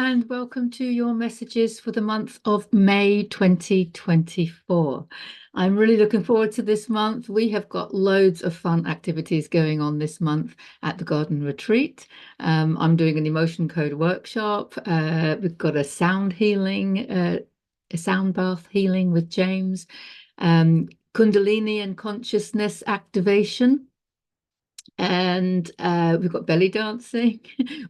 and welcome to your messages for the month of May 2024. I'm really looking forward to this month. We have got loads of fun activities going on this month at the Garden Retreat. I'm doing an emotion code workshop. We've got a sound healing, a sound bath healing with James, Kundalini and consciousness activation. And we've got belly dancing,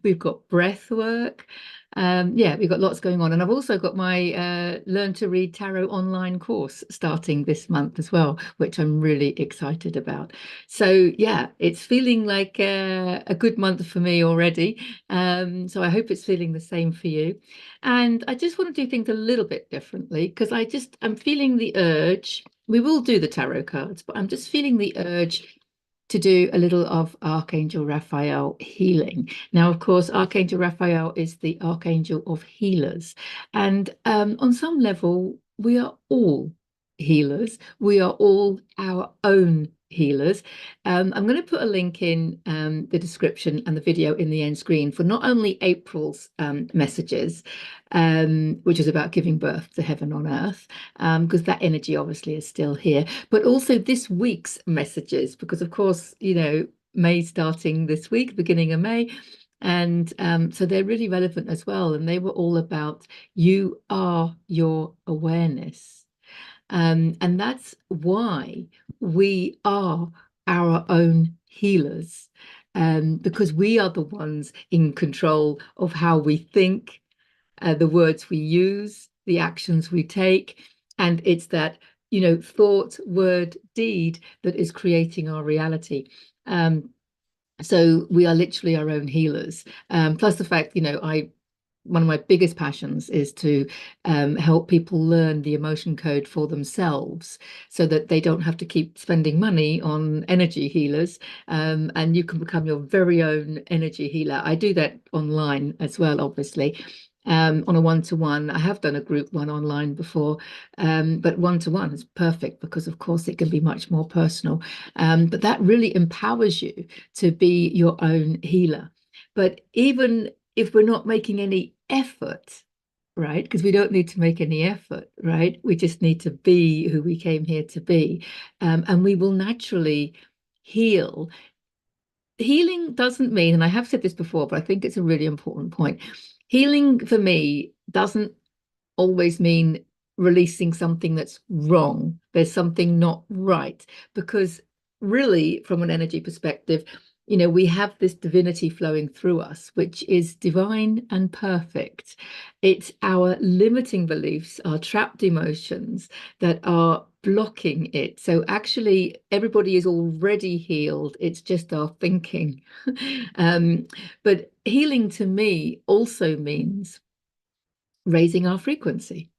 we've got breath work. Yeah, we've got lots going on. And I've also got my Learn to Read Tarot online course starting this month as well, which I'm really excited about. So yeah, it's feeling like a good month for me already. So I hope it's feeling the same for you. And I just want to do things a little bit differently because I'm feeling the urge. We will do the tarot cards, but I'm just feeling the urge to do a little of Archangel Raphael healing. Now, of course, Archangel Raphael is the Archangel of healers. And on some level, we are all healers. We are all our own healers. I'm going to put a link in the description and the video in the end screen for not only April's messages, which is about giving birth to heaven on earth, because that energy obviously is still here, but also this week's messages, because of course, May starting this week, beginning of May. And so they're really relevant as well. And they were all about you are your awareness. And that's why we are our own healers, because we are the ones in control of how we think, the words we use, the actions we take. And it's that, thought, word, deed that is creating our reality. So we are literally our own healers. Plus the fact, one of my biggest passions is to help people learn the emotion code for themselves so that they don't have to keep spending money on energy healers, and you can become your very own energy healer. I do that online as well, obviously. On a one-to-one. I have done a group one online before, but one-to-one is perfect because, of course, it can be much more personal. But that really empowers you to be your own healer. But even if we're not making any effort, right? Because we don't need to make any effort, right? We just need to be who we came here to be. And we will naturally heal. Healing doesn't mean, and I have said this before, but I think it's a really important point. Healing for me doesn't always mean releasing something that's wrong. There's something not right, because really, from an energy perspective, we have this divinity flowing through us, which is divine and perfect. It's our limiting beliefs, our trapped emotions that are blocking it. So actually, everybody is already healed. It's just our thinking. But healing to me also means raising our frequency.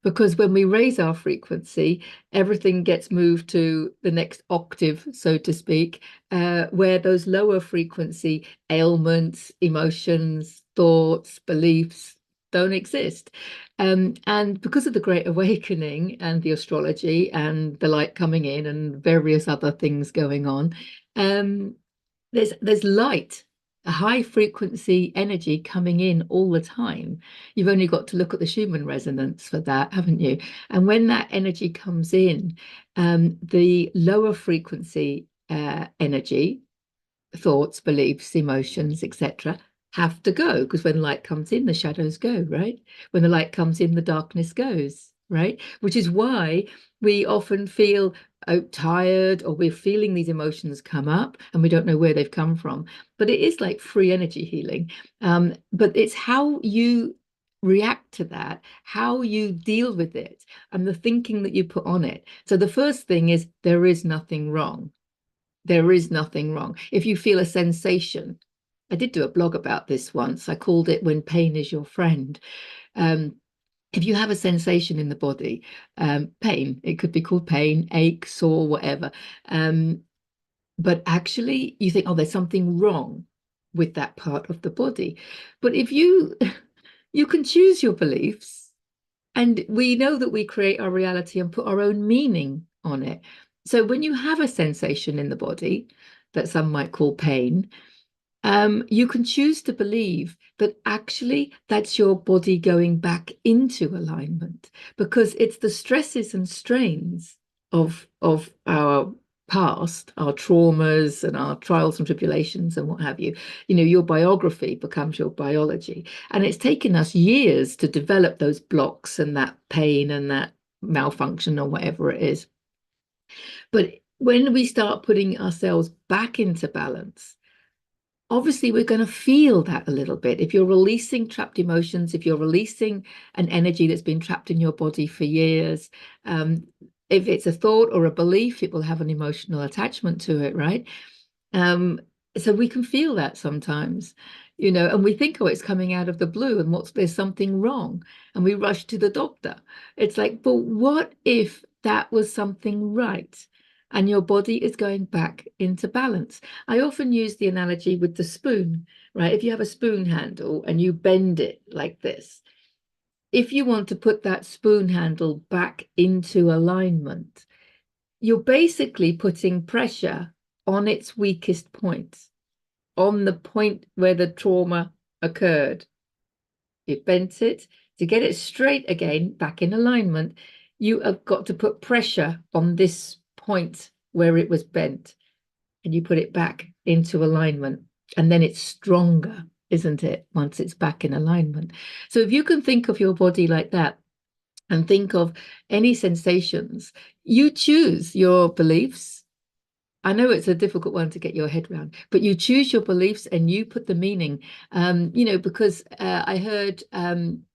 Because when we raise our frequency, everything gets moved to the next octave, so to speak, where those lower frequency ailments, emotions, thoughts, beliefs don't exist. And because of the Great Awakening and the astrology and the light coming in and various other things going on, there's light, a high frequency energy coming in all the time. You've only got to look at the Schumann resonance for that, haven't you? And when that energy comes in, the lower frequency energy, thoughts, beliefs, emotions, etc., have to go, because when light comes in, the shadows go, right? When the light comes in, the darkness goes, right? Which is why we often feel tired, or we're feeling these emotions come up and we don't know where they've come from. But it is like free energy healing. But it's how you react to that, how you deal with it, and the thinking that you put on it. So the first thing is there is nothing wrong. There is nothing wrong. If you feel a sensation, I did do a blog about this once. I called it When Pain is Your Friend. If you have a sensation in the body, pain, it could be called pain, ache, sore, whatever. But actually you think, oh, there's something wrong with that part of the body. But if you can choose your beliefs, and we know that we create our reality and put our own meaning on it. So when you have a sensation in the body that some might call pain, You can choose to believe that actually that's your body going back into alignment, because it's the stresses and strains of our past, our traumas and our trials and tribulations and what have you. Your biography becomes your biology, and it's taken us years to develop those blocks and that pain and that malfunction or whatever it is. But when we start putting ourselves back into balance, obviously we're going to feel that a little bit. If you're releasing trapped emotions, if you're releasing an energy that's been trapped in your body for years, if it's a thought or a belief, it will have an emotional attachment to it, right? Um, so we can feel that sometimes, and we think, oh, it's coming out of the blue, and there's something wrong, and we rush to the doctor. It's like, but what if that was something right? And your body is going back into balance. I often use the analogy with the spoon, right? If you have a spoon handle and you bend it like this, if you want to put that spoon handle back into alignment, you're basically putting pressure on its weakest point, on the point where the trauma occurred. You bent it. To get it straight again, back in alignment, you have got to put pressure on this point where it was bent, and you put it back into alignment. And then it's stronger, isn't it, once it's back in alignment? So if you can think of your body like that, and think of any sensations, you choose your beliefs. I know it's a difficult one to get your head around, but you choose your beliefs and you put the meaning, because I heard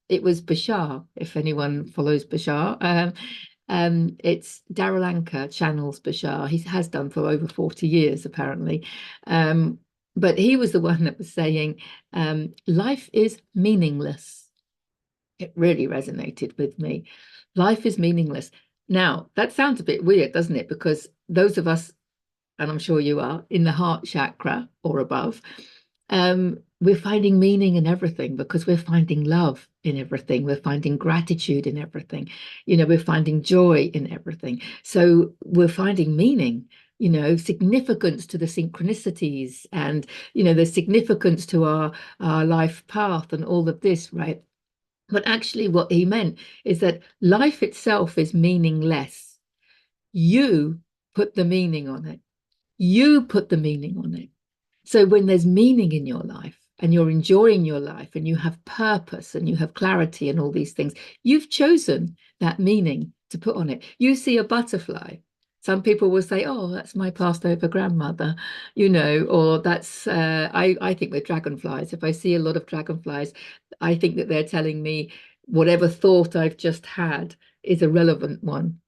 it was Bashar, if anyone follows Bashar. It's Darryl Anka channels Bashar. He has done for over 40 years, apparently. But he was the one that was saying, life is meaningless. It really resonated with me. Life is meaningless. Now, that sounds a bit weird, doesn't it? Because those of us, and I'm sure you are, in the heart chakra or above, we're finding meaning in everything, because we're finding love in everything. We're finding gratitude in everything. We're finding joy in everything. So we're finding meaning, significance to the synchronicities, and, the significance to our life path and all of this, right? But actually, what he meant is that life itself is meaningless. You put the meaning on it. You put the meaning on it. So when there's meaning in your life and you're enjoying your life and you have purpose and you have clarity and all these things, you've chosen that meaning to put on it. You see a butterfly. Some people will say, oh, that's my passed over grandmother, or that's, I think with dragonflies, if I see a lot of dragonflies, I think that they're telling me whatever thought I've just had is a relevant one.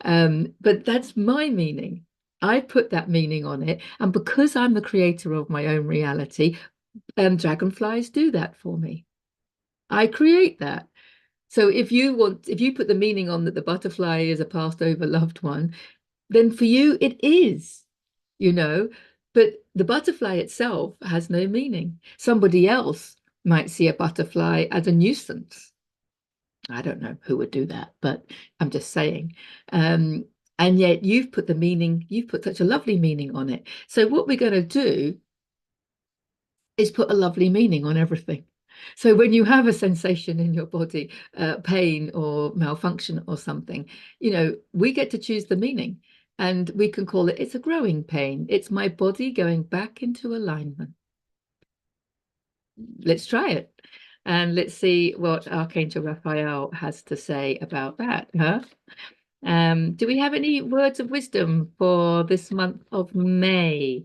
But that's my meaning. I put that meaning on it. And because I'm the creator of my own reality, dragonflies do that for me. I create that. So if you put the meaning on that the butterfly is a passed over loved one, then for you it is, you know, but the butterfly itself has no meaning. Somebody else might see a butterfly as a nuisance. I don't know who would do that, but I'm just saying. And yet you've put such a lovely meaning on it. So what we're going to do is put a lovely meaning on everything. So when you have a sensation in your body, pain or malfunction or something, we get to choose the meaning, and we can call it's a growing pain. It's my body going back into alignment. Let's try it. And let's see what Archangel Raphael has to say about that, huh? Do we have any words of wisdom for this month of May?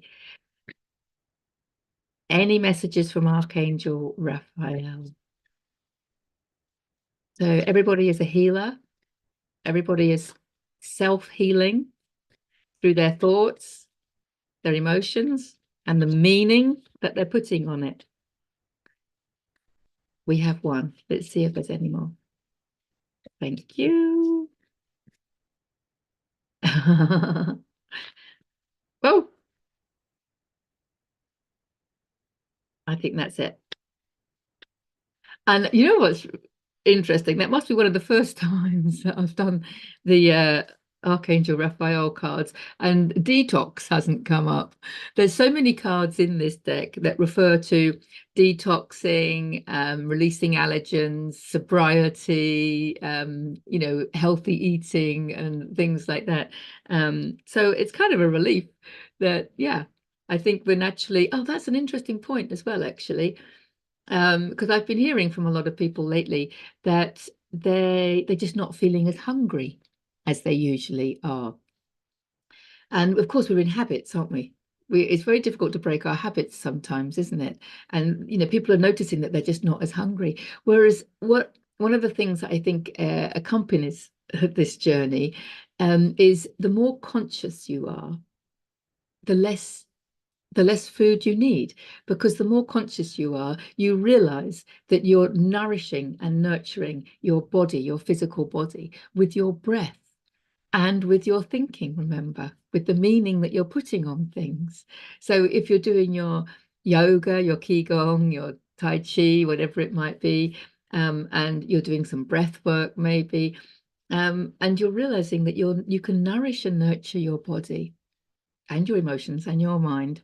Any messages from Archangel Raphael? So everybody is a healer. Everybody is self-healing through their thoughts, their emotions, and the meaning that they're putting on it. We have one. Let's see if there's any more. Thank you. Oh, I think that's it. And you know what's interesting? That must be one of the first times that I've done the Archangel Raphael cards, and detox hasn't come up. There's so many cards in this deck that refer to detoxing, releasing allergens, sobriety, healthy eating and things like that. So it's kind of a relief that, yeah, I think we're naturally, oh, that's an interesting point as well, actually. Because I've been hearing from a lot of people lately that they're just not feeling as hungry as they usually are. And of course, we're in habits, aren't we? It's very difficult to break our habits sometimes, isn't it? And people are noticing that they're just not as hungry. Whereas one of the things that I think accompanies this journey is the more conscious you are, the less food you need, because the more conscious you are, you realize that you're nourishing and nurturing your body, your physical body, with your breath and with your thinking, remember, with the meaning that you're putting on things. So if you're doing your yoga, your qigong, your tai chi, whatever it might be, and you're doing some breath work maybe, and you're realizing that you can nourish and nurture your body and your emotions and your mind,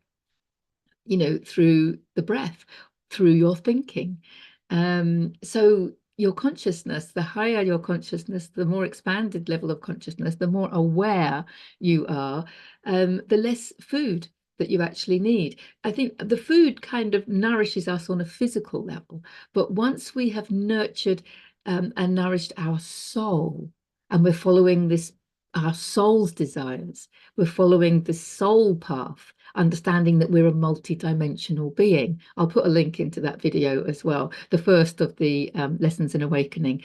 through the breath, through your thinking. So your consciousness, the higher your consciousness, the more expanded level of consciousness, the more aware you are, the less food that you actually need. I think the food kind of nourishes us on a physical level, but once we have nurtured and nourished our soul, and we're following our soul's desires, we're following the soul path, understanding that we're a multi-dimensional being. I'll put a link into that video as well. The first of the lessons in awakening,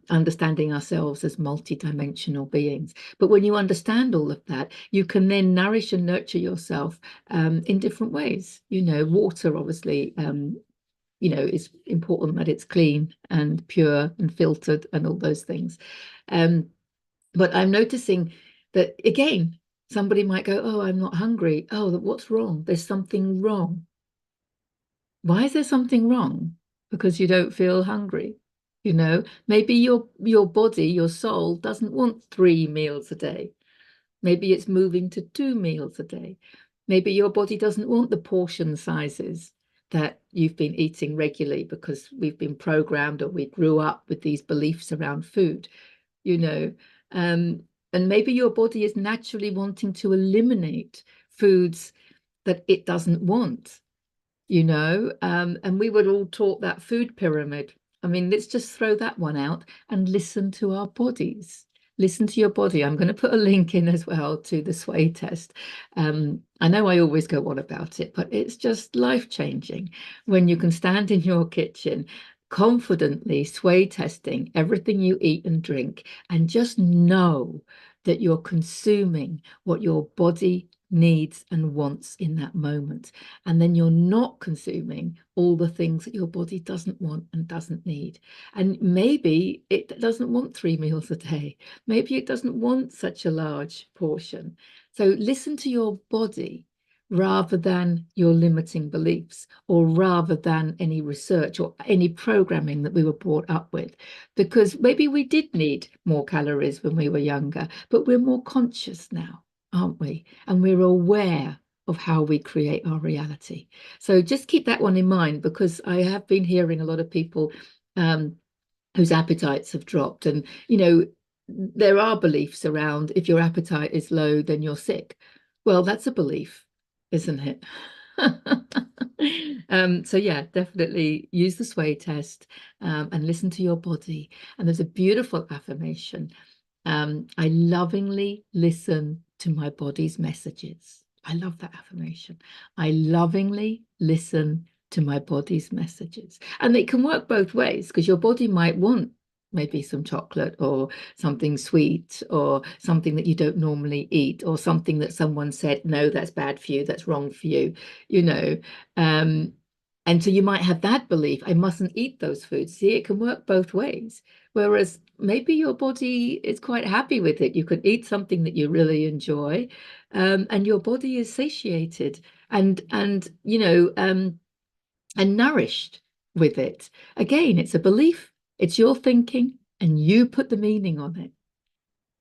understanding ourselves as multi-dimensional beings. But when you understand all of that, you can then nourish and nurture yourself in different ways. Water, obviously, it's important that it's clean and pure and filtered and all those things. But I'm noticing that, again, somebody might go, oh, I'm not hungry. Oh, what's wrong? There's something wrong. Why is there something wrong? Because you don't feel hungry. Maybe your body, your soul doesn't want 3 meals a day. Maybe it's moving to 2 meals a day. Maybe your body doesn't want the portion sizes that you've been eating regularly because we've been programmed, or we grew up with these beliefs around food. you know and maybe your body is naturally wanting to eliminate foods that it doesn't want. And we were all taught that food pyramid. I mean, let's just throw that one out and listen to our bodies. Listen to your body. I'm going to put a link in as well to the sway test. I know I always go on about it, but it's just life-changing when you can stand in your kitchen confidently sway testing everything you eat and drink, and just know that you're consuming what your body needs and wants in that moment. And then you're not consuming all the things that your body doesn't want and doesn't need. And maybe it doesn't want 3 meals a day. Maybe it doesn't want such a large portion. So listen to your body rather than your limiting beliefs, or rather than any research or any programming that we were brought up with. Because maybe we did need more calories when we were younger, but we're more conscious now, aren't we? And we're aware of how we create our reality. So just keep that one in mind, because I have been hearing a lot of people whose appetites have dropped. And, there are beliefs around, if your appetite is low, then you're sick. Well, that's a belief, isn't it? So yeah, definitely use the sway test, and listen to your body. And there's a beautiful affirmation. I lovingly listen to my body's messages. I love that affirmation. I lovingly listen to my body's messages. And it can work both ways, because your body might want maybe some chocolate or something sweet or something that you don't normally eat, or something that someone said, no, that's bad for you, that's wrong for you, you know. And so you might have that belief, I mustn't eat those foods. See, it can work both ways. Whereas maybe your body is quite happy with it. You could eat something that you really enjoy, and your body is satiated and nourished with it. Again, it's a belief. It's your thinking, and you put the meaning on it.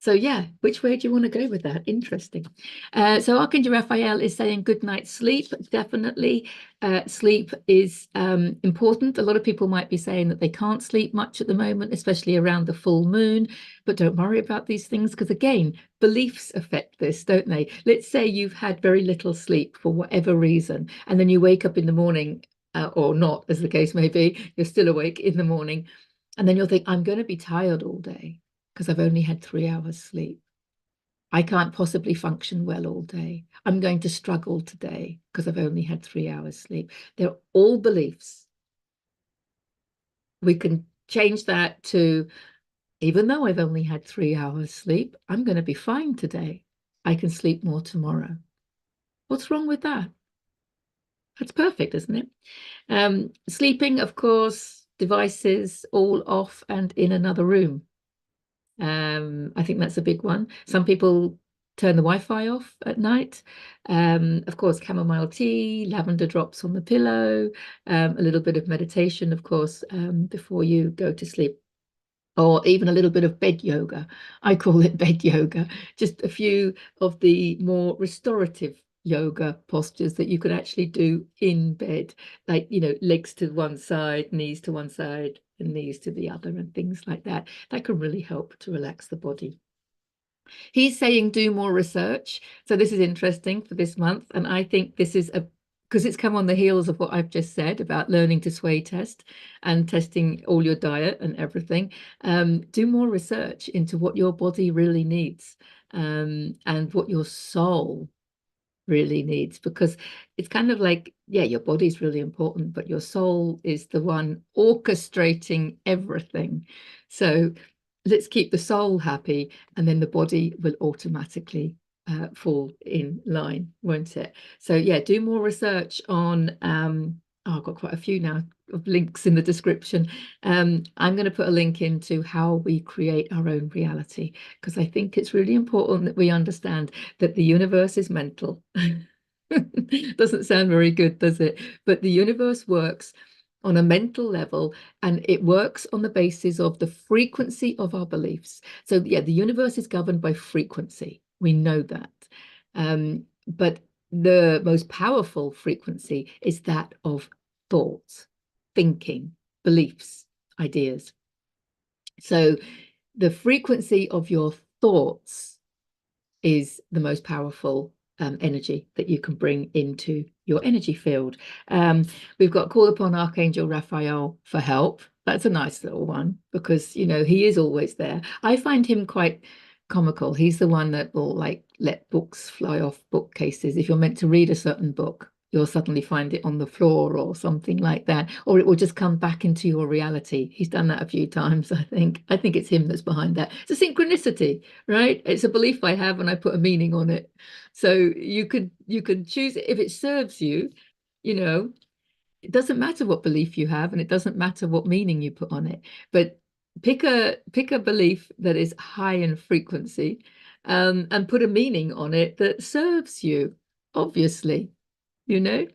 So yeah, which way do you want to go with that? Interesting. So Archangel Raphael is saying good night's sleep. Definitely, sleep is important. A lot of people might be saying that they can't sleep much at the moment, especially around the full moon. But don't worry about these things because again, beliefs affect this, don't they? Let's say you've had very little sleep for whatever reason, and then you wake up in the morning, or not, as the case may be, you're still awake in the morning, and then you'll think, I'm going to be tired all day because I've only had 3 hours sleep. I can't possibly function well all day. I'm going to struggle today because I've only had 3 hours sleep. They're all beliefs. We can change that to, even though I've only had 3 hours sleep, I'm going to be fine today. I can sleep more tomorrow. What's wrong with that? That's perfect, isn't it? Sleeping, of course, devices all off and in another room. I think that's a big one. Some people turn the Wi-Fi off at night. Of course, chamomile tea, lavender drops on the pillow, a little bit of meditation, of course, before you go to sleep, or even a little bit of bed yoga. I call it bed yoga, just a few of the more restorative yoga postures that you could actually do in bed, like, legs to one side, knees to one side, and knees to the other, and things like that. That can really help to relax the body. He's saying do more research. So this is interesting for this month. And I think this is because it's come on the heels of what I've just said about learning to sway test and testing all your diet and everything. Do more research into what your body really needs, and what your soul really needs, because it's kind of like, yeah, your body's really important, but your soul is the one orchestrating everything. So let's keep the soul happy, and then the body will automatically fall in line, won't it? So yeah, do more research on I've got quite a few now of links in the description. I'm going to put a link into how we create our own reality, because I think it's really important that we understand that the universe is mental. Doesn't sound very good, does it? But the universe works on a mental level, and it works on the basis of the frequency of our beliefs. So yeah, the universe is governed by frequency. We know that. But the most powerful frequency is that of thoughts, thinking, beliefs, ideas. So the frequency of your thoughts is the most powerful energy that you can bring into your energy field. We've got call upon Archangel Raphael for help. That's a nice little one, because he is always there. I find him quite comical. He's the one that will like let books fly off bookcases. If you're meant to read a certain book, you'll suddenly find it on the floor or something like that, or it will just come back into your reality. He's done that a few times, I think. I think it's him that's behind that. It's a synchronicity, right? It's a belief I have and I put a meaning on it. So you could choose it if it serves you. It doesn't matter what belief you have, and it doesn't matter what meaning you put on it, but pick a belief that is high in frequency, and put a meaning on it that serves you, obviously. you know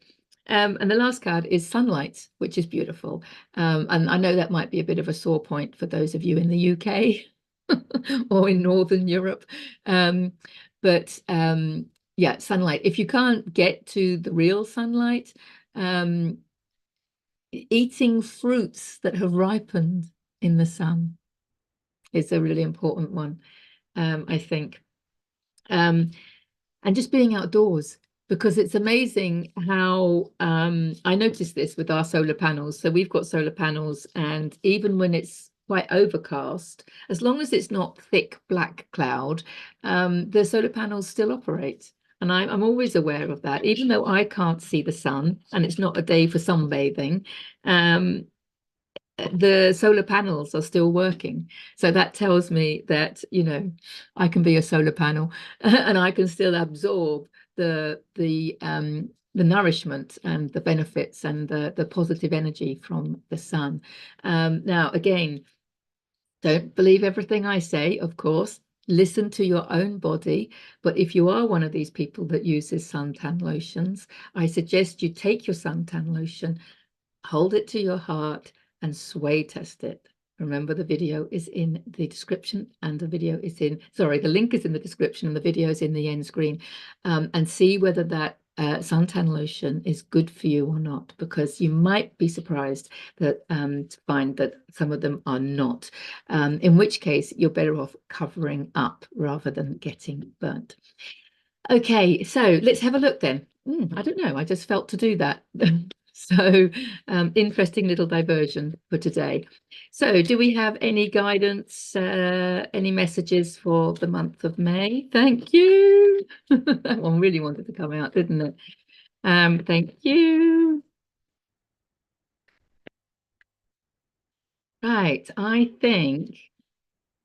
and the last card is sunlight, which is beautiful. And I know that might be a bit of a sore point for those of you in the UK or in Northern Europe. But yeah, sunlight. If you can't get to the real sunlight, eating fruits that have ripened in the sun is a really important one, I think. And just being outdoors, because it's amazing how I noticed this with our solar panels. So we've got solar panels, and even when it's quite overcast, as long as it's not thick black cloud, the solar panels still operate. And I'm always aware of that, even though I can't see the sun and it's not a day for sunbathing. The solar panels are still working. So that tells me that, I can be a solar panel and I can still absorb the nourishment and the benefits and the positive energy from the sun. Now, again, don't believe everything I say, of course. Listen to your own body. But if you are one of these people that uses suntan lotions, I suggest you take your suntan lotion, hold it to your heart, and sway test it. remember the video is in the description, and the video is in, sorry, the link is in the description and the video is in the end screen, and see whether that suntan lotion is good for you or not, because you might be surprised that to find that some of them are not, in which case you're better off covering up rather than getting burnt. Okay, so let's have a look then. I don't know, I just felt to do that. So interesting little diversion for today. So do we have any guidance, any messages for the month of May? Thank you. That one really wanted to come out, didn't it? Thank you. Right, I think,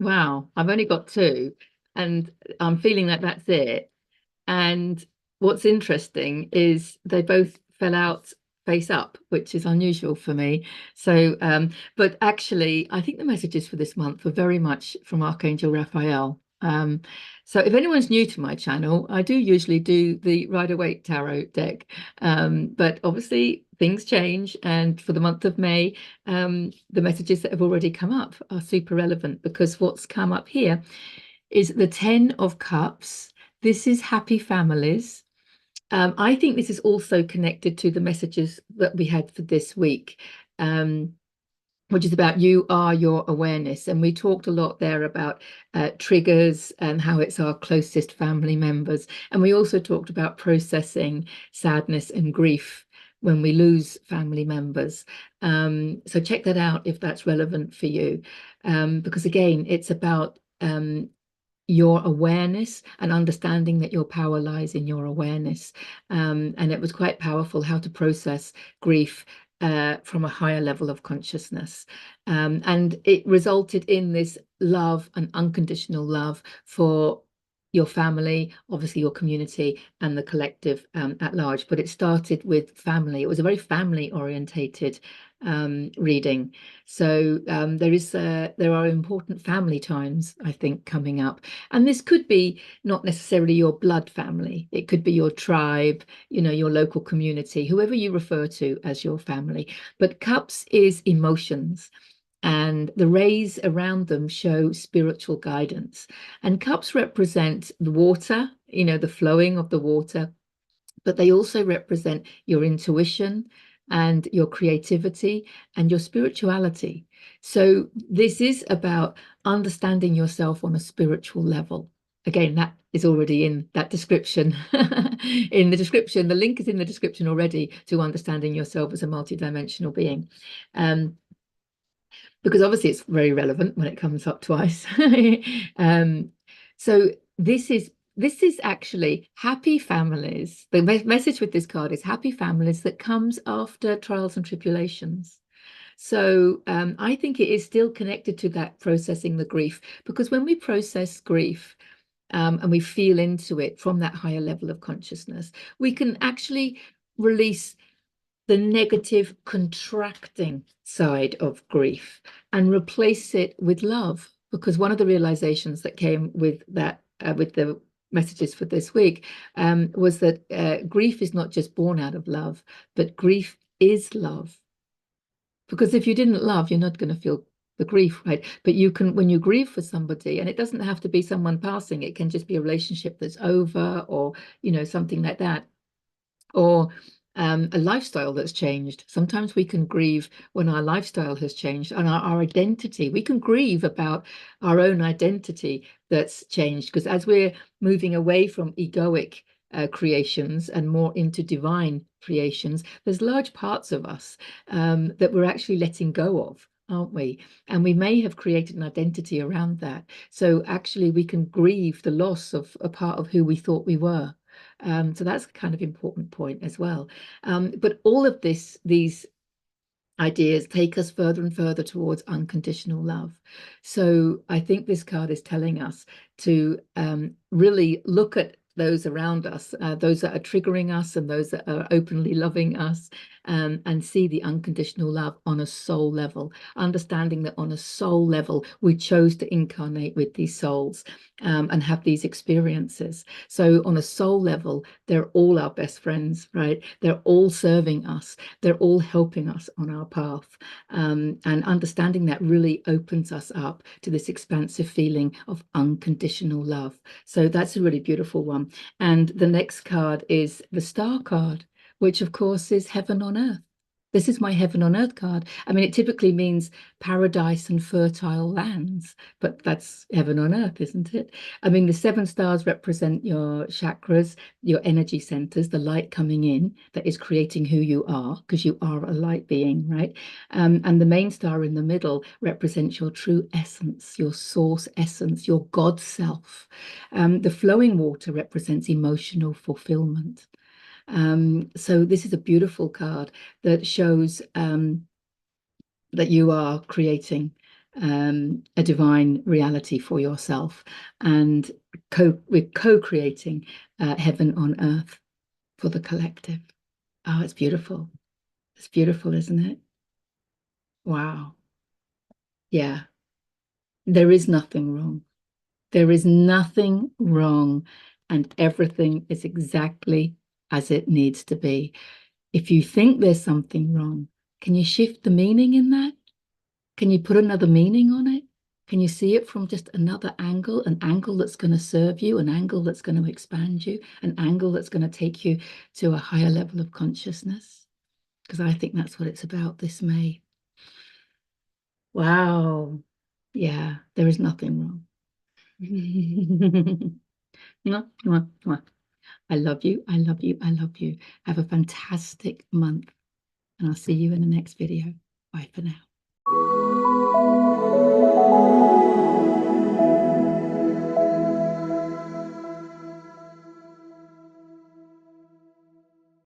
wow, I've only got two, and I'm feeling that that's it. And what's interesting is they both fell out face up, which is unusual for me. So, but actually, I think the messages for this month were very much from Archangel Raphael. So if anyone's new to my channel, I do usually do the Rider-Waite Tarot deck. But obviously things change. And for the month of May, the messages that have already come up are super relevant, because what's come up here is the 10 of Cups. This is happy families. I think this is also connected to the messages that we had for this week, which is about you are your awareness. And we talked a lot there about triggers and how it's our closest family members. And we also talked about processing sadness and grief when we lose family members. So check that out if that's relevant for you, because again, it's about your awareness and understanding that your power lies in your awareness. And it was quite powerful how to process grief from a higher level of consciousness. And it resulted in this love and unconditional love for your family, obviously your community and the collective at large. But it started with family. It was a very family orientated reading. So there are important family times, I think, coming up. And this could be not necessarily your blood family. It could be your tribe, your local community, whoever you refer to as your family. But cups is emotions, and the rays around them show spiritual guidance. And cups represent the water, the flowing of the water, but they also represent your intuition and your creativity and your spirituality. So this is about understanding yourself on a spiritual level. Again, that is already in that description. In the description, the link is in the description already to understanding yourself as a multidimensional being. Because obviously it's very relevant when it comes up twice. So this is actually happy families. The message with this card is happy families that comes after trials and tribulations. So I think it is still connected to that processing the grief, because when we process grief and we feel into it from that higher level of consciousness, we can actually release the negative contracting side of grief and replace it with love. Because one of the realizations that came with that, with the messages for this week, was that grief is not just born out of love, but grief is love. Because if you didn't love, you're not going to feel the grief, right? But you can, when you grieve for somebody, and it doesn't have to be someone passing, it can just be a relationship that's over, or something like that, or a lifestyle that's changed. Sometimes we can grieve when our lifestyle has changed, and our identity. We can grieve about our own identity that's changed, because as we're moving away from egoic creations and more into divine creations, there's large parts of us that we're actually letting go of, aren't we? And we may have created an identity around that. So actually we can grieve the loss of a part of who we thought we were. So that's a kind of important point as well. But all of these ideas take us further and further towards unconditional love. So I think this card is telling us to really look at those around us, those that are triggering us and those that are openly loving us, and see the unconditional love on a soul level, understanding that on a soul level, we chose to incarnate with these souls and have these experiences. So on a soul level, they're all our best friends, right? They're all serving us. They're all helping us on our path. And understanding that really opens us up to this expansive feeling of unconditional love. So that's a really beautiful one. And the next card is the star card, which of course is heaven on earth. This is my heaven on earth card. I mean, it typically means paradise and fertile lands, but that's heaven on earth, isn't it? I mean, the 7 stars represent your chakras, your energy centers, the light coming in that is creating who you are, because you are a light being, right? And the main star in the middle represents your true essence, your source essence, your God self. The flowing water represents emotional fulfillment. So this is a beautiful card that shows that you are creating a divine reality for yourself, and we're co-creating heaven on earth for the collective. Oh, it's beautiful. It's beautiful, isn't it? Wow. Yeah. There is nothing wrong. There is nothing wrong, and everything is exactly as it needs to be. If you think there's something wrong, can you shift the meaning in that? Can you put another meaning on it? Can you see it from just another angle, an angle that's going to serve you, an angle that's going to expand you, an angle that's going to take you to a higher level of consciousness? Because I think that's what it's about this May. Wow. Yeah, there is nothing wrong. Mwah, mwah, mwah. I love you. I love you. I love you. Have a fantastic month, and I'll see you in the next video. Bye for now.